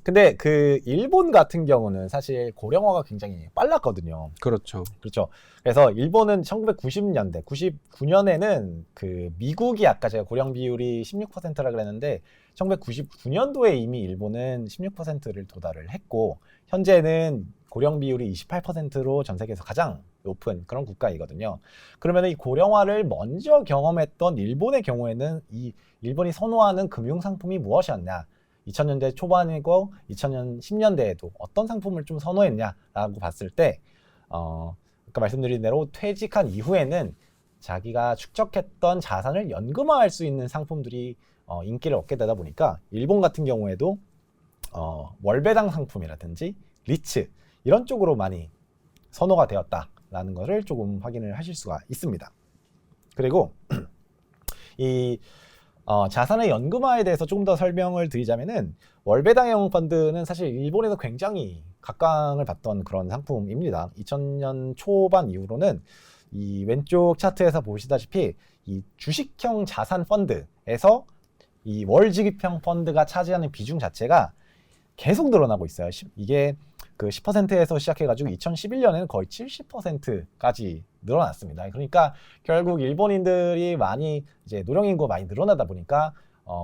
B: 근데 그 일본 같은 경우는 사실 고령화가 굉장히 빨랐거든요.
A: 그렇죠.
B: 그렇죠. 그래서 일본은 1990년대, 99년에는 그 미국이 아까 제가 고령 비율이 16%라 그랬는데 1999년도에 이미 일본은 16%를 도달을 했고, 현재는 고령 비율이 28%로 전 세계에서 가장 높은 그런 국가이거든요. 그러면 이 고령화를 먼저 경험했던 일본의 경우에는 이 일본이 선호하는 금융 상품이 무엇이었냐? 2000년대 초반이고 2010년대에도 어떤 상품을 좀 선호했냐라고 봤을 때 아까 말씀드린 대로 퇴직한 이후에는 자기가 축적했던 자산을 연금화할 수 있는 상품들이 인기를 얻게 되다 보니까 일본 같은 경우에도 월배당 상품이라든지 리츠 이런 쪽으로 많이 선호가 되었다라는 것을 조금 확인을 하실 수가 있습니다. 그리고 이 자산의 연금화에 대해서 조금 더 설명을 드리자면은 월배당형 펀드는 사실 일본에서 굉장히 각광을 받던 그런 상품입니다. 2000년 초반 이후로는 이 왼쪽 차트에서 보시다시피 이 주식형 자산 펀드에서 이 월지급형 펀드가 차지하는 비중 자체가 계속 늘어나고 있어요. 이게 그 10%에서 시작해가지고 2011년에는 거의 70%까지 늘어났습니다. 그러니까 결국 일본인들이 많이 이제 노령인구가 많이 늘어나다 보니까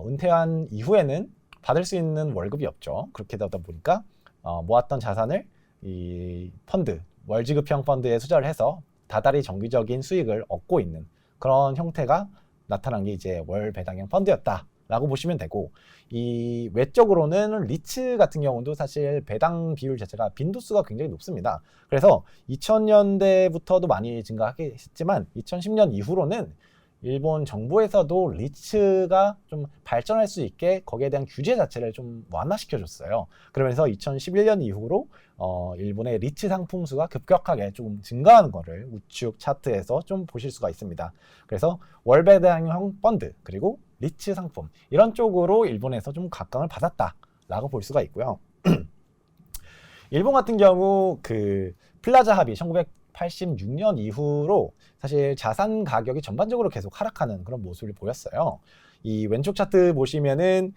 B: 은퇴한 이후에는 받을 수 있는 월급이 없죠. 그렇게 되다 보니까 모았던 자산을 이 펀드, 월지급형 펀드에 투자를 해서 다달이 정기적인 수익을 얻고 있는 그런 형태가 나타난 게 이제 월배당형 펀드였다라고 보시면 되고, 이 외적으로는 리츠 같은 경우도 사실 배당 비율 자체가 빈도수가 굉장히 높습니다. 그래서 2000년대부터도 많이 증가하긴 했지만 2010년 이후로는 일본 정부에서도 리츠가 좀 발전할 수 있게 거기에 대한 규제 자체를 좀 완화시켜 줬어요. 그러면서 2011년 이후로 일본의 리츠 상품 수가 급격하게 조금 증가하는 거를 우측 차트에서 좀 보실 수가 있습니다. 그래서 월배당형 펀드 그리고 리츠 상품 이런 쪽으로 일본에서 좀 각광을 받았다라고 볼 수가 있고요. 일본 같은 경우 그 플라자 합의 1986년 이후로 사실 자산 가격이 전반적으로 계속 하락하는 그런 모습을 보였어요. 이 왼쪽 차트 보시면은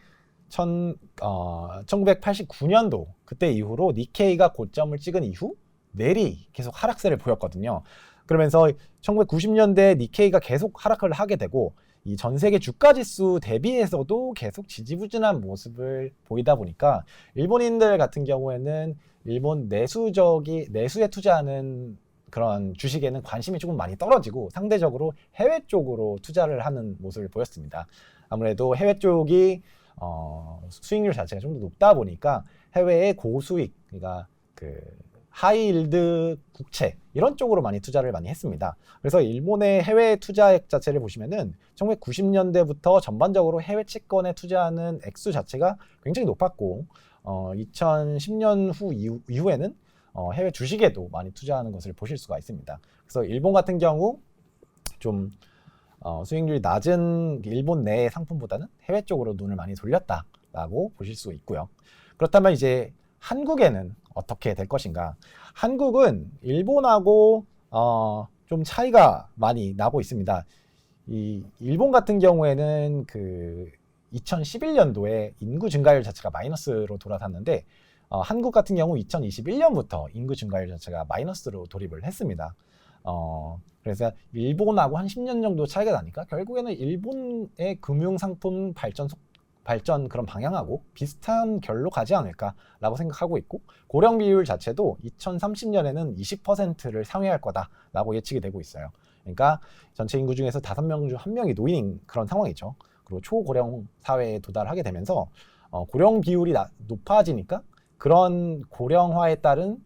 B: 1989년도 그때 이후로 니케이가 고점을 찍은 이후 내리 계속 하락세를 보였거든요. 그러면서 1990년대 니케이가 계속 하락을 하게 되고 이 전 세계 주가 지수 대비해서도 계속 지지부진한 모습을 보이다 보니까 일본인들 같은 경우에는 일본 내수에 투자하는 그런 주식에는 관심이 조금 많이 떨어지고 상대적으로 해외 쪽으로 투자를 하는 모습을 보였습니다. 아무래도 해외 쪽이 수익률 자체가 좀 더 높다 보니까 해외의 고수익, 그러니까 그 하이일드 국채 이런 쪽으로 많이 투자를 많이 했습니다. 그래서 일본의 해외 투자액 자체를 보시면은 1990년대부터 전반적으로 해외 채권에 투자하는 액수 자체가 굉장히 높았고 2010년 이후에는 해외 주식에도 많이 투자하는 것을 보실 수가 있습니다. 그래서 일본 같은 경우 좀 수익률이 낮은 일본 내 상품보다는 해외 쪽으로 눈을 많이 돌렸다라고 보실 수 있고요. 그렇다면 이제 한국에는 어떻게 될 것인가? 한국은 일본하고 좀 차이가 많이 나고 있습니다. 이 일본 같은 경우에는 그 2011년도에 인구 증가율 자체가 마이너스로 돌아섰는데 한국 같은 경우 2021년부터 인구 증가율 자체가 마이너스로 돌입을 했습니다. 그래서 일본하고 한 10년 정도 차이가 나니까 결국에는 일본의 금융상품 발전 그런 방향하고 비슷한 결로 가지 않을까라고 생각하고 있고, 고령 비율 자체도 2030년에는 20%를 상회할 거다라고 예측이 되고 있어요. 그러니까 전체 인구 중에서 5명 중 1명이 노인인 그런 상황이죠. 그리고 초고령 사회에 도달하게 되면서 고령 비율이 높아지니까 그런 고령화에 따른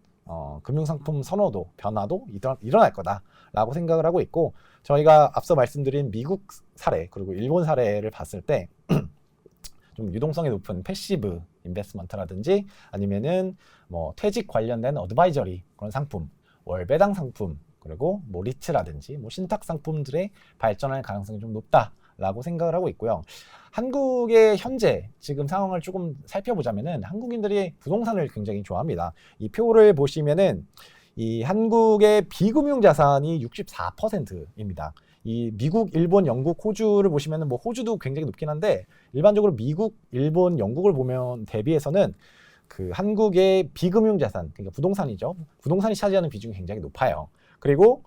B: 금융상품 선호도 변화도 일어날 거다라고 생각을 하고 있고, 저희가 앞서 말씀드린 미국 사례 그리고 일본 사례를 봤을 때 좀 유동성이 높은 패시브 인베스트먼트라든지 아니면은 뭐 퇴직 관련된 어드바이저리 그런 상품, 월배당 상품, 그리고 뭐 리츠라든지 뭐 신탁 상품들의 발전할 가능성이 좀 높다라고 생각을 하고 있고요. 한국의 현재 지금 상황을 조금 살펴보자면은 한국인들이 부동산을 굉장히 좋아합니다. 이 표를 보시면은 이 한국의 비금융 자산이 64%입니다. 이 미국, 일본, 영국, 호주를 보시면은 뭐 호주도 굉장히 높긴 한데 일반적으로 미국, 일본, 영국을 보면 대비해서는 그 한국의 비금융 자산, 그러니까 부동산이죠. 부동산이 차지하는 비중이 굉장히 높아요. 그리고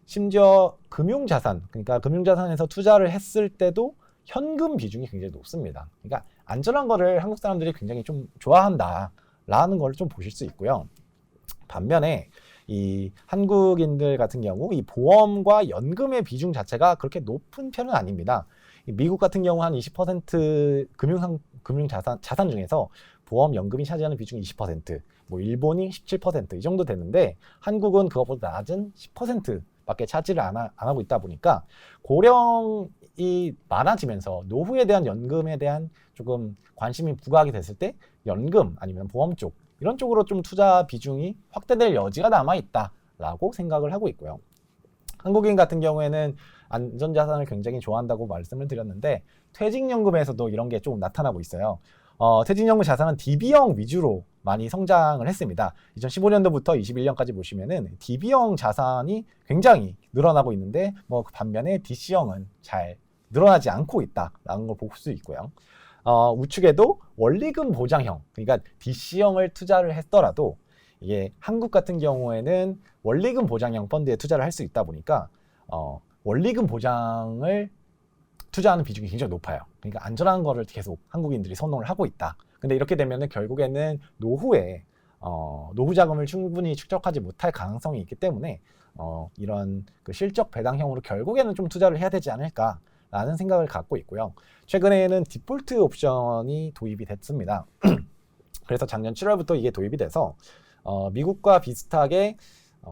B: 심지어 금융 자산, 그러니까 금융 자산에서 투자를 했을 때도 현금 비중이 굉장히 높습니다. 그러니까 안전한 거를 한국 사람들이 굉장히 좀 좋아한다라는 걸 좀 보실 수 있고요. 반면에 이 한국인들 같은 경우 이 보험과 연금의 비중 자체가 그렇게 높은 편은 아닙니다. 미국 같은 경우 한 20% 금융 자산 중에서 보험, 연금이 차지하는 비중이 20%, 뭐 일본이 17% 이 정도 되는데 한국은 그것보다 낮은 10%밖에 차지를 안 하고 있다 보니까 고령 연금이 많아지면서 노후에 대한 연금에 대한 조금 관심이 부각이 됐을 때 연금 아니면 보험 쪽 이런 쪽으로 좀 투자 비중이 확대될 여지가 남아 있다라고 생각을 하고 있고요. 한국인 같은 경우에는 안전자산을 굉장히 좋아한다고 말씀을 드렸는데 퇴직연금에서도 이런 게 좀 나타나고 있어요. 퇴직연금 자산은 DB형 위주로 많이 성장을 했습니다. 2015년도부터 21년까지 보시면은 DB형 자산이 굉장히 늘어나고 있는데 뭐 반면에 DC형은 잘 늘어나지 않고 있다라는 걸 볼 수 있고요. 우측에도 원리금 보장형, 그러니까 DC형을 투자를 했더라도 이게 한국 같은 경우에는 원리금 보장형 펀드에 투자를 할 수 있다 보니까 원리금 보장을 투자하는 비중이 굉장히 높아요. 그러니까 안전한 거를 계속 한국인들이 선호를 하고 있다. 근데 이렇게 되면은 결국에는 노후에 노후 자금을 충분히 축적하지 못할 가능성이 있기 때문에 이런 그 실적 배당형으로 결국에는 좀 투자를 해야 되지 않을까라는 생각을 갖고 있고요. 최근에는 디폴트 옵션이 도입이 됐습니다. 그래서 작년 7월부터 이게 도입이 돼서 미국과 비슷하게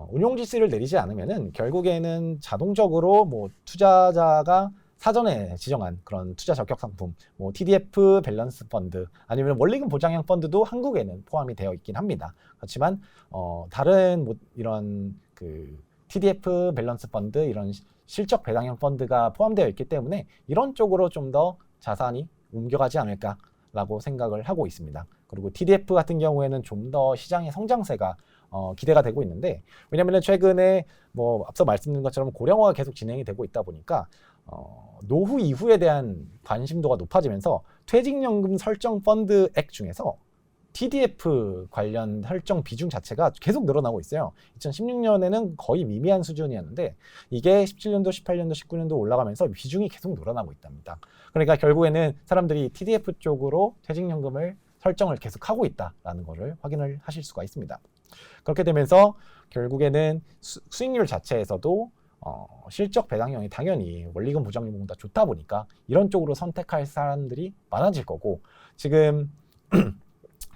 B: 운용지수를 내리지 않으면은 결국에는 자동적으로 뭐 투자자가 사전에 지정한 그런 투자 적격 상품, 뭐 TDF 밸런스 펀드 아니면 원리금 보장형 펀드도 한국에는 포함이 되어 있긴 합니다. 그렇지만 다른 뭐 이런 그 TDF 밸런스 펀드 이런 실적 배당형 펀드가 포함되어 있기 때문에 이런 쪽으로 좀 더 자산이 옮겨가지 않을까라고 생각을 하고 있습니다. 그리고 TDF 같은 경우에는 좀 더 시장의 성장세가 기대가 되고 있는데 왜냐하면 최근에 뭐 앞서 말씀드린 것처럼 고령화가 계속 진행이 되고 있다 보니까 노후 이후에 대한 관심도가 높아지면서 퇴직연금 설정 펀드액 중에서 TDF 관련 설정 비중 자체가 계속 늘어나고 있어요. 2016년에는 거의 미미한 수준이었는데 이게 17년도, 18년도, 19년도 올라가면서 비중이 계속 늘어나고 있답니다. 그러니까 결국에는 사람들이 TDF 쪽으로 퇴직연금을 설정을 계속 하고 있다라는 것을 확인을 하실 수가 있습니다. 그렇게 되면서 결국에는 수익률 자체에서도 실적 배당형이 당연히 원리금 보장형보다 좋다 보니까 이런 쪽으로 선택할 사람들이 많아질 거고 지금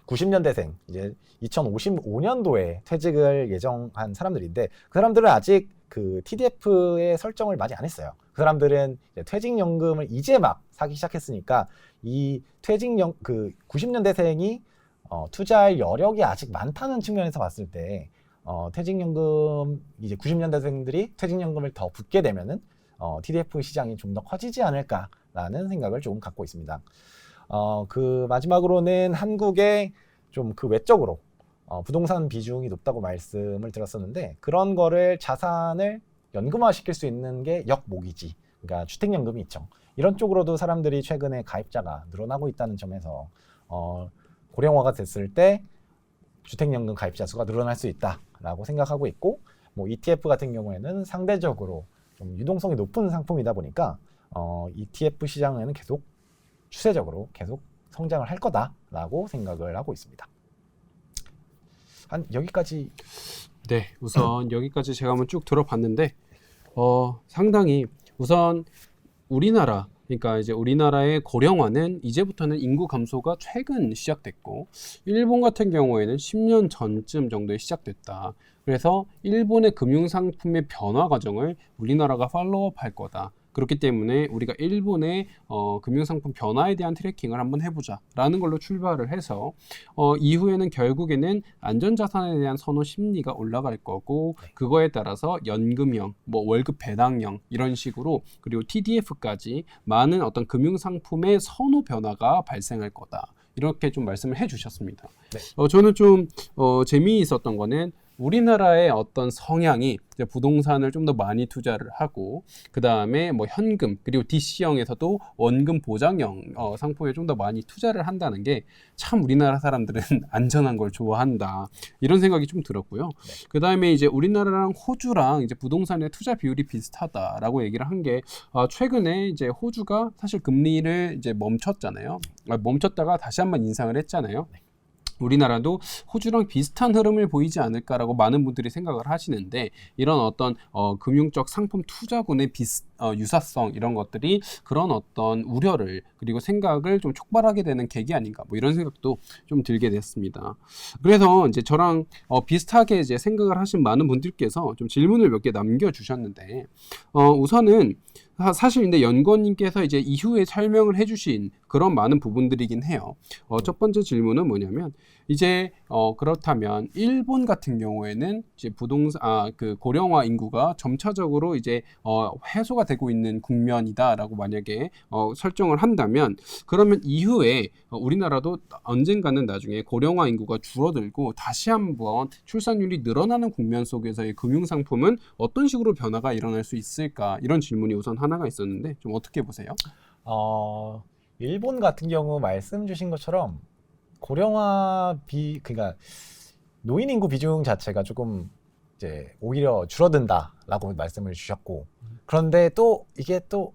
B: 90년대생 이제 2055년도에 퇴직을 예정한 사람들인데 그 사람들은 아직 그 TDF의 설정을 많이 안 했어요. 그 사람들은 이제 퇴직연금을 이제 막 사기 시작했으니까 이 그 90년대생이 투자할 여력이 아직 많다는 측면에서 봤을 때 퇴직연금 이제 90년대생들이 퇴직연금을 더 붓게 되면은 TDF 시장이 좀 더 커지지 않을까라는 생각을 조금 갖고 있습니다. 그 마지막으로는 한국의 좀 그 외적으로 부동산 비중이 높다고 말씀을 드렸었는데 그런 거를 자산을 연금화 시킬 수 있는 게 역모기지, 그러니까 주택연금이 있죠. 이런 쪽으로도 사람들이 최근에 가입자가 늘어나고 있다는 점에서 고령화가 됐을 때 주택연금 가입자 수가 늘어날 수 있다라고 생각하고 있고 뭐 ETF 같은 경우에는 상대적으로 좀 유동성이 높은 상품이다 보니까 ETF 시장에는 계속 추세적으로 계속 성장을 할 거다라고 생각을 하고 있습니다. 한 여기까지.
A: 네, 우선 여기까지 제가 한번 쭉 들어봤는데 상당히 우선 우리나라 그러니까 이제 우리나라의 고령화는 이제부터는 인구 감소가 최근 시작됐고 일본 같은 경우에는 10년 전쯤 정도에 시작됐다. 그래서 일본의 금융 상품의 변화 과정을 우리나라가 팔로우업 할 거다. 그렇기 때문에 우리가 일본의 금융상품 변화에 대한 트래킹을 한번 해보자 라는 걸로 출발을 해서 이후에는 결국에는 안전자산에 대한 선호 심리가 올라갈 거고 그거에 따라서 연금형, 뭐 월급 배당형 이런 식으로 그리고 TDF까지 많은 어떤 금융상품의 선호 변화가 발생할 거다. 이렇게 좀 말씀을 해주셨습니다.
B: 네.
A: 저는 좀 재미있었던 거는 우리나라의 어떤 성향이 이제 부동산을 좀 더 많이 투자를 하고 그 다음에 뭐 현금 그리고 DC형에서도 원금 보장형 상품에 좀 더 많이 투자를 한다는 게 참 우리나라 사람들은 안전한 걸 좋아한다 이런 생각이 좀 들었고요.
B: 네.
A: 그 다음에 이제 우리나라랑 호주랑 이제 부동산의 투자 비율이 비슷하다라고 얘기를 한 게 최근에 이제 호주가 사실 금리를 이제 멈췄잖아요. 멈췄다가 다시 한번 인상을 했잖아요.
B: 네.
A: 우리나라도 호주랑 비슷한 흐름을 보이지 않을까라고 많은 분들이 생각을 하시는데 이런 어떤 금융적 상품 투자군의 유사성 이런 것들이 그런 어떤 우려를 그리고 생각을 좀 촉발하게 되는 계기 아닌가 뭐 이런 생각도 좀 들게 됐습니다. 그래서 이제 저랑 비슷하게 이제 생각을 하신 많은 분들께서 좀 질문을 몇 개 남겨주셨는데 우선은 사실 근데 연구원님께서 이제 이후에 설명을 해주신 그런 많은 부분들이긴 해요. 첫 번째 질문은 뭐냐면 이제 그렇다면 일본 같은 경우에는 이제 그 고령화 인구가 점차적으로 이제 해소가 되고 있는 국면이다라고 만약에 설정을 한다면 그러면 이후에 우리나라도 언젠가는 나중에 고령화 인구가 줄어들고 다시 한번 출산율이 늘어나는 국면 속에서의 금융 상품은 어떤 식으로 변화가 일어날 수 있을까 이런 질문이 우선 하나가 있었는데 좀 어떻게 보세요?
B: 일본 같은 경우 말씀 주신 것처럼 고령화 그러니까 노인 인구 비중 자체가 조금 이제 오히려 줄어든다라고 말씀을 주셨고, 그런데 또 이게 또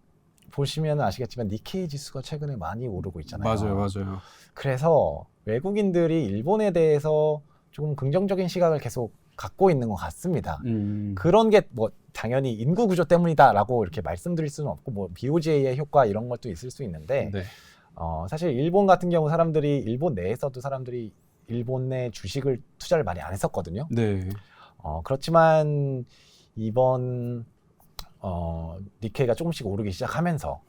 B: 보시면 아시겠지만 니케이 지수가 최근에 많이 오르고 있잖아요.
A: 맞아요.
B: 그래서 외국인들이 일본에 대해서 조금 긍정적인 시각을 계속 갖고 있는 것 같습니다. 그런 게 뭐 당연히 인구 구조 때문이다라고 이렇게 말씀드릴 수는 없고 뭐 BOJ의 효과 이런 것도 있을 수 있는데
A: 네.
B: 사실 일본 같은 경우 일본 내에서도 사람들이 일본 내 주식을 투자를 많이 안 했었거든요.
A: 네.
B: 그렇지만 이번 니케이가 조금씩 오르기 시작하면서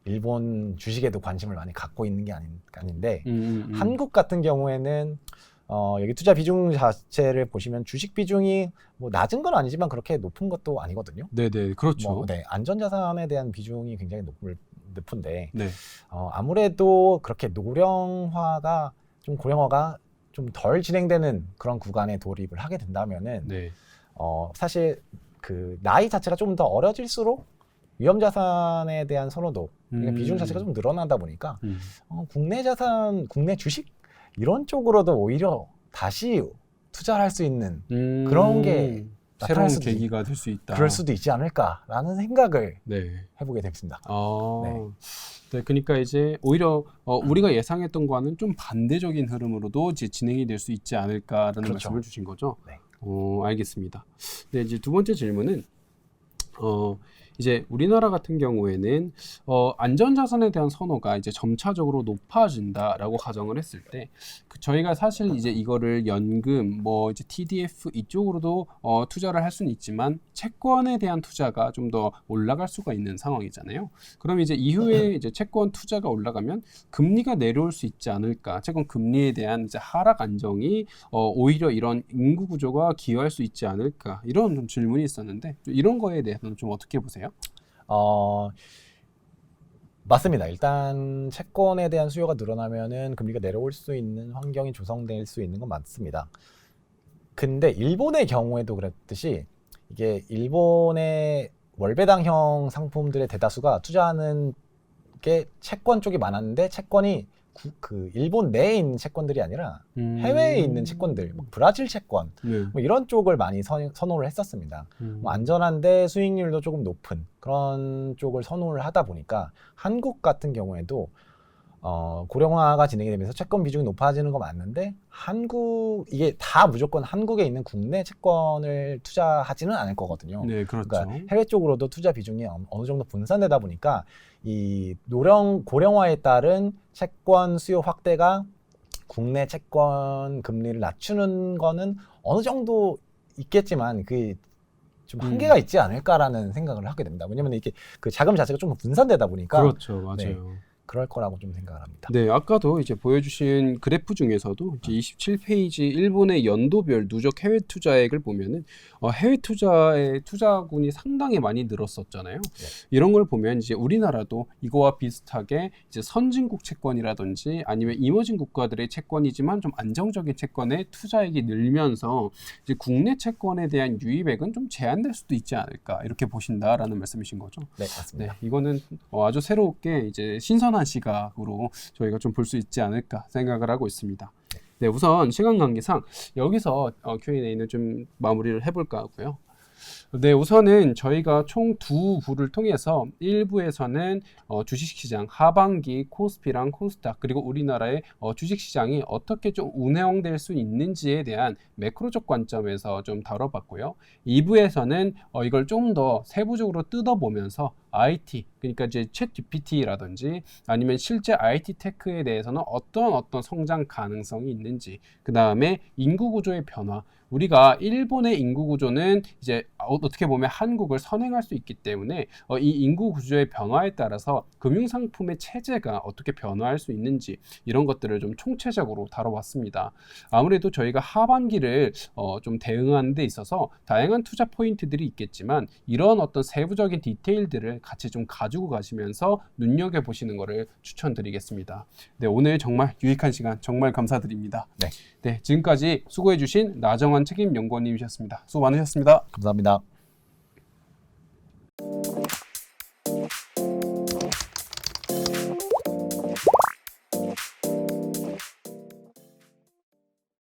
B: 일본 주식에도 관심을 많이 갖고 있는 게 아닌데 한국 같은 경우에는 여기 투자 비중 자체를 보시면 주식 비중이 뭐 낮은 건 아니지만 그렇게 높은 것도 아니거든요.
A: 네네, 그렇죠.
B: 안전자산에 대한 비중이 굉장히 높은데
A: 네.
B: 아무래도 그렇게 고령화가 좀 덜 진행되는 그런 구간에 돌입을 하게 된다면은
A: 네.
B: 사실 그 나이 자체가 좀 더 어려질수록 위험자산에 대한 선호도 그러니까 비중 자체가 좀 늘어나다 보니까 국내 자산, 국내 주식 이런 쪽으로도 오히려 다시 투자할 수 있는 그런 게
A: 새로운 계기가 될 수 있다.
B: 그럴 수도 있지 않을까라는 생각을
A: 네.
B: 해보게 됐습니다.
A: 네, 그러니까 이제 오히려 우리가 예상했던 거와는 좀 반대적인 흐름으로도 이제 진행이 될 수 있지 않을까라는
B: 그렇죠.
A: 말씀을 주신 거죠.
B: 네.
A: 알겠습니다. 네, 이제 두 번째 질문은 이제 우리나라 같은 경우에는 안전자산에 대한 선호가 이제 점차적으로 높아진다라고 가정을 했을 때 저희가 사실 이제 이거를 연금 뭐 이제 TDF 이쪽으로도 투자를 할 수는 있지만 채권에 대한 투자가 좀 더 올라갈 수가 있는 상황이잖아요. 그럼 이제 이후에 이제 채권 투자가 올라가면 금리가 내려올 수 있지 않을까? 채권 금리에 대한 이제 하락 안정이 오히려 이런 인구 구조가 기여할 수 있지 않을까? 이런 좀 질문이 있었는데 이런 거에 대해서는 좀 어떻게 보세요?
B: 맞습니다. 일단 채권에 대한 수요가 늘어나면은 금리가 내려올 수 있는 환경이 조성될 수 있는 건 맞습니다. 근데 일본의 경우에도 그랬듯이 이게 일본의 월배당형 상품들의 대다수가 투자하는 게 채권 쪽이 많았는데 채권이 그 일본 내에 있는 채권들이 아니라 해외에 있는 채권들, 뭐 브라질 채권 뭐 이런 쪽을 많이 선호를 했었습니다. 뭐 안전한데 수익률도 조금 높은 그런 쪽을 선호를 하다 보니까 한국 같은 경우에도 고령화가 진행이 되면서 채권 비중이 높아지는 거 맞는데 이게 다 무조건 한국에 있는 국내 채권을 투자하지는 않을 거거든요.
A: 네, 그렇죠.
B: 그러니까 해외 쪽으로도 투자 비중이 어느 정도 분산되다 보니까 이 고령화에 따른 채권 수요 확대가 국내 채권 금리를 낮추는 거는 어느 정도 있겠지만 그 좀 한계가 있지 않을까라는 생각을 하게 됩니다. 왜냐면 이게 그 자금 자체가 좀 분산되다 보니까
A: 그렇죠, 맞아요.
B: 네, 그럴 거라고 좀 생각을 합니다.
A: 네, 아까도 이제 보여주신 그래프 중에서도 이제 27페이지 일본의 연도별 누적 해외 투자액을 보면은 해외 투자의 투자군이 상당히 많이 늘었었잖아요.
B: 네.
A: 이런 걸 보면 이제 우리나라도 이거와 비슷하게 이제 선진국 채권이라든지 아니면 이머징 국가들의 채권이지만 좀 안정적인 채권에 투자액이 늘면서 이제 국내 채권에 대한 유입액은 좀 제한될 수도 있지 않을까 이렇게 보신다라는 말씀이신 거죠.
B: 네, 맞습니다.
A: 네, 이거는 아주 새롭게 이제 신선한 시각으로 저희가 좀 볼 수 있지 않을까 생각을 하고 있습니다. 네, 우선 시간 관계상 여기서 Q&A는 좀 마무리를 해볼까 하고요. 네, 우선은 저희가 총 두 부를 통해서 1부에서는 주식시장 하반기 코스피랑 코스닥 그리고 우리나라의 주식시장이 어떻게 좀 운영될 수 있는지에 대한 매크로적 관점에서 좀 다뤄봤고요. 2부에서는 이걸 좀 더 세부적으로 뜯어보면서 IT, 그러니까 이제 챗 GPT라든지 아니면 실제 IT 테크에 대해서는 어떤 성장 가능성이 있는지, 그 다음에 인구 구조의 변화. 우리가 일본의 인구 구조는 이제 어떻게 보면 한국을 선행할 수 있기 때문에 이 인구 구조의 변화에 따라서 금융상품의 체제가 어떻게 변화할 수 있는지 이런 것들을 좀 총체적으로 다뤄봤습니다. 아무래도 저희가 하반기를 좀 대응하는 데 있어서 다양한 투자 포인트들이 있겠지만 이런 어떤 세부적인 디테일들을 같이 좀 가지고 가시면서 눈여겨보시는 것을 추천드리겠습니다. 네, 오늘 정말 유익한 시간 정말 감사드립니다.
B: 네.
A: 네, 지금까지 수고해주신 나정환 책임연구원님이셨습니다. 수고 많으셨습니다.
B: 감사합니다.